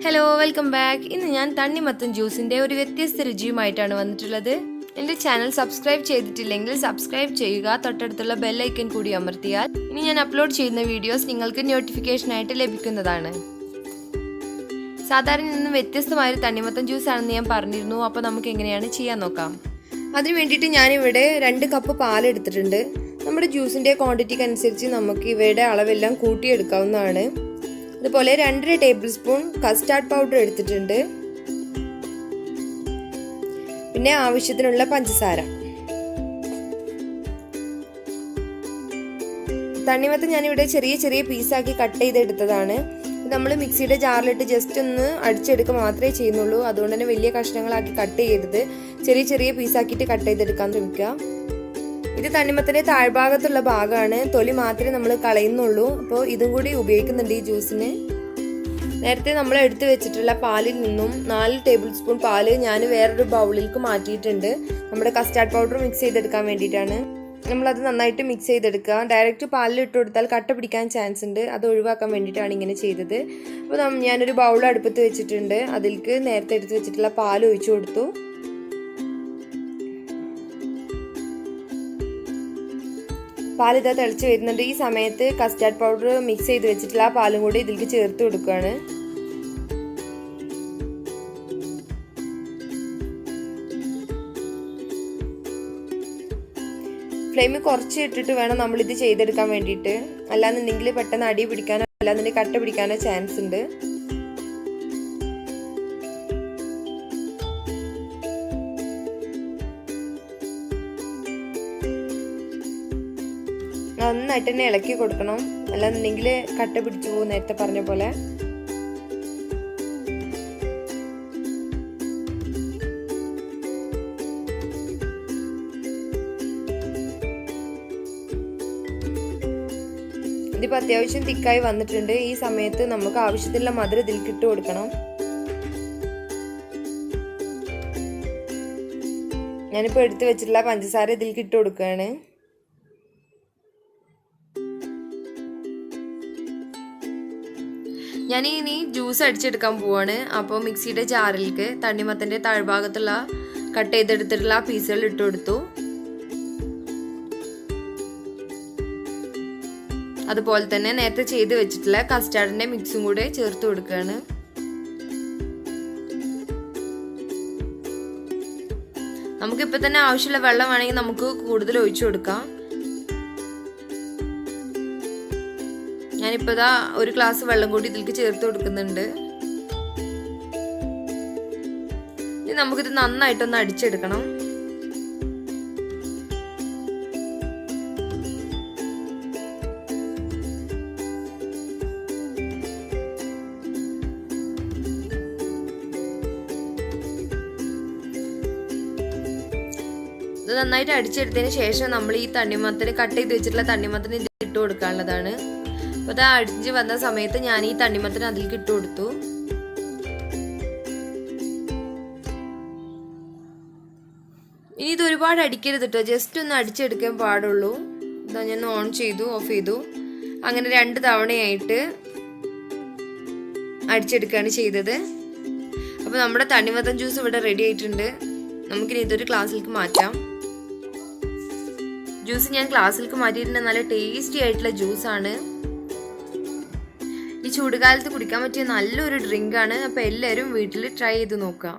Hello welcome back. ഇന്ന് ഞാൻ തണ്ണിമത്തൻ ജ്യൂസിൻ്റെ ഒരു വ്യത്യസ്ത രുചിയുമായിട്ടാണ് വന്നിട്ടുള്ളത്. എൻ്റെ ചാനൽ സബ്സ്ക്രൈബ് ചെയ്തിട്ടില്ലെങ്കിൽ സബ്സ്ക്രൈബ് ചെയ്യുക, തൊട്ടടുത്തുള്ള ബെല്ലൈക്കൺ കൂടി അമർത്തിയാൽ ഇനി ഞാൻ അപ്ലോഡ് ചെയ്യുന്ന വീഡിയോസ് നിങ്ങൾക്ക് നോട്ടിഫിക്കേഷനായിട്ട് ലഭിക്കുന്നതാണ്. സാധാരണ നിന്നും വ്യത്യസ്തമായൊരു തണ്ണിമത്തൻ ജ്യൂസ് ആണെന്ന് ഞാൻ പറഞ്ഞിരുന്നു. അപ്പോൾ നമുക്ക് എങ്ങനെയാണ് ചെയ്യാൻ നോക്കാം. അതിന് വേണ്ടിയിട്ട് ഞാനിവിടെ 2 കപ്പ് പാലെടുത്തിട്ടുണ്ട്. നമ്മുടെ ജ്യൂസിൻ്റെ ക്വാണ്ടിറ്റിക്ക് അനുസരിച്ച് നമുക്ക് ഇവയുടെ അളവെല്ലാം കൂട്ടിയെടുക്കാവുന്നതാണ്. അതുപോലെ 2.5 ടേബിൾ സ്പൂൺ കസ്റ്റാർഡ് പൗഡർ എടുത്തിട്ടുണ്ട്. പിന്നെ ആവശ്യത്തിനുള്ള പഞ്ചസാര. തണ്ണിമത്തൻ ഞാനിവിടെ ചെറിയ ചെറിയ പീസാക്കി കട്ട് ചെയ്തെടുത്തതാണ്. നമ്മൾ മിക്സിയുടെ ജാറിലിട്ട് ജസ്റ്റ് ഒന്ന് അടിച്ചെടുക്കുക മാത്രമേ ചെയ്യുന്നുള്ളൂ. അതുകൊണ്ട് തന്നെ വലിയ കഷ്ണങ്ങളാക്കി കട്ട് ചെയ്യരുത്. ചെറിയ ചെറിയ പീസാക്കിയിട്ട് കട്ട് ചെയ്തെടുക്കാൻ ശ്രമിക്കുക. ഇത് തണ്ണിമത്തൻ്റെ താഴ്ഭാഗത്തുള്ള ഭാഗമാണ്, തൊലി മാത്രമേ നമ്മൾ കളയുന്നുള്ളൂ. അപ്പോൾ ഇതും കൂടി ഉപയോഗിക്കുന്നുണ്ട് ഈ ജ്യൂസിന്. നേരത്തെ നമ്മൾ എടുത്തു വെച്ചിട്ടുള്ള പാലിൽ നിന്നും 4 ടേബിൾ സ്പൂൺ പാല് ഞാൻ വേറൊരു ബൗളിലേക്ക് മാറ്റിയിട്ടുണ്ട്. നമ്മുടെ കസ്റ്റാർഡ് പൗഡർ മിക്സ് ചെയ്തെടുക്കാൻ വേണ്ടിയിട്ടാണ്. നമ്മളത് നന്നായിട്ട് മിക്സ് ചെയ്തെടുക്കുക. ഡയറക്റ്റ് പാലിൽ ഇട്ട് കൊടുത്താൽ കട്ട പിടിക്കാൻ ചാൻസ് ഉണ്ട്. അത് ഒഴിവാക്കാൻ വേണ്ടിയിട്ടാണ് ഇങ്ങനെ ചെയ്തത്. അപ്പോൾ ഞാനൊരു ബൗൾ അടുപ്പത്ത് വെച്ചിട്ടുണ്ട്. അതിലേക്ക് നേരത്തെ എടുത്ത് വെച്ചിട്ടുള്ള പാൽ ഒഴിച്ചു കൊടുത്തു. പാലിതാ തിളച്ച് വരുന്നുണ്ട്. ഈ സമയത്ത് കസ്റ്റാർഡ് പൗഡർ മിക്സ് ചെയ്ത് വെച്ചിട്ടുള്ള ആ പാലും കൂടി ഇതിലേക്ക് ചേർത്ത് കൊടുക്കുകയാണ്. ഫ്ലെയിം കുറച്ച് ഇട്ടിട്ട് വേണം നമ്മളിത് ചെയ്തെടുക്കാൻ വേണ്ടിയിട്ട്. അല്ലാന്നുണ്ടെങ്കിൽ പെട്ടെന്ന് അടി പിടിക്കാനോ അല്ലാന്നുണ്ടെങ്കിൽ കട്ട പിടിക്കാനോ ചാൻസ് ഉണ്ട്. നന്നായിട്ട് തന്നെ ഇളക്കി കൊടുക്കണം, അല്ലാന്നുണ്ടെങ്കിൽ കട്ട പിടിച്ചു പോകും നേരത്തെ പറഞ്ഞ പോലെ. ഇതിപ്പോൾ അത്യാവശ്യം തിക്കായി വന്നിട്ടുണ്ട്. ഈ സമയത്ത് നമുക്ക് ആവശ്യത്തിനുള്ള മധുരം ഇതിൽ ഇട്ട് കൊടുക്കണം. ഞാനിപ്പോൾ എടുത്തു വെച്ചിട്ടുള്ള പഞ്ചസാര ഇതിൽ ഇട്ട് കൊടുക്കുകയാണ്. ഞാൻ ഇനി ജ്യൂസ് അടിച്ചെടുക്കാൻ പോവാണ്. അപ്പോൾ മിക്സിയുടെ ജാറിലേക്ക് തണ്ണിമത്തൻ്റെ താഴ്ഭാഗത്തുള്ള കട്ട് ചെയ്തെടുത്തിട്ടുള്ള ആ പീസുകൾ ഇട്ട് കൊടുത്തു. അതുപോലെ തന്നെ നേരത്തെ ചെയ്ത് വെച്ചിട്ടുള്ള കസ്റ്റാർഡിന്റെ മിക്സും കൂടെ ചേർത്ത് കൊടുക്കുകയാണ്. നമുക്കിപ്പോൾ തന്നെ ആവശ്യമുള്ള വെള്ളം വേണമെങ്കിൽ നമുക്ക് കൂടുതൽ ഒഴിച്ചു കൊടുക്കാം. ഞാനിപ്പോൾ ഒരു ഗ്ലാസ് വെള്ളം കൂടി ഇതിലേക്ക് ചേർത്ത് കൊടുക്കുന്നുണ്ട്. ഇനി നമുക്കിത് നന്നായിട്ടൊന്ന് അടിച്ചെടുക്കണം. ഇത് നന്നായിട്ട് അടിച്ചെടുത്തതിന് ശേഷം നമ്മൾ ഈ തണ്ണിമത്തന് കട്ട് ചെയ്ത് വെച്ചിട്ടുള്ള തണ്ണിമത്തന് ഇത് ഇട്ട് കൊടുക്കാനുള്ളതാണ്. അപ്പോൾ അത് അടിച്ച് വന്ന സമയത്ത് ഞാൻ ഈ തണ്ണിമത്തന് അതിലേക്ക് ഇട്ട് കൊടുത്തു. ഇനി ഇത് ഒരുപാട് അടിക്കരുത് കേട്ടോ, ജസ്റ്റ് ഒന്ന് അടിച്ചെടുക്കാൻ പാടുള്ളൂ. ഇതാ ഞാൻ ഓൺ ചെയ്തു, ഓഫ് ചെയ്തു. അങ്ങനെ 2 തവണയായിട്ട് അടിച്ചെടുക്കുകയാണ് ചെയ്തത്. അപ്പോൾ നമ്മുടെ തണ്ണിമത്തൻ ജ്യൂസ് ഇവിടെ റെഡി ആയിട്ടുണ്ട്. നമുക്കിനി ഇതൊരു ഗ്ലാസ്സിലേക്ക് മാറ്റാം. ജ്യൂസ് ഞാൻ ഗ്ലാസ്സിലേക്ക് മാറ്റിയിട്ടുണ്ട്. നല്ല ടേസ്റ്റി ആയിട്ടുള്ള ജ്യൂസാണ്. ഈ ചൂടുകാലത്ത് കുടിക്കാൻ പറ്റിയ നല്ലൊരു ഡ്രിങ്കാണ്. അപ്പോൾ എല്ലാവരും വീട്ടിൽ ട്രൈ ചെയ്ത് നോക്കാം.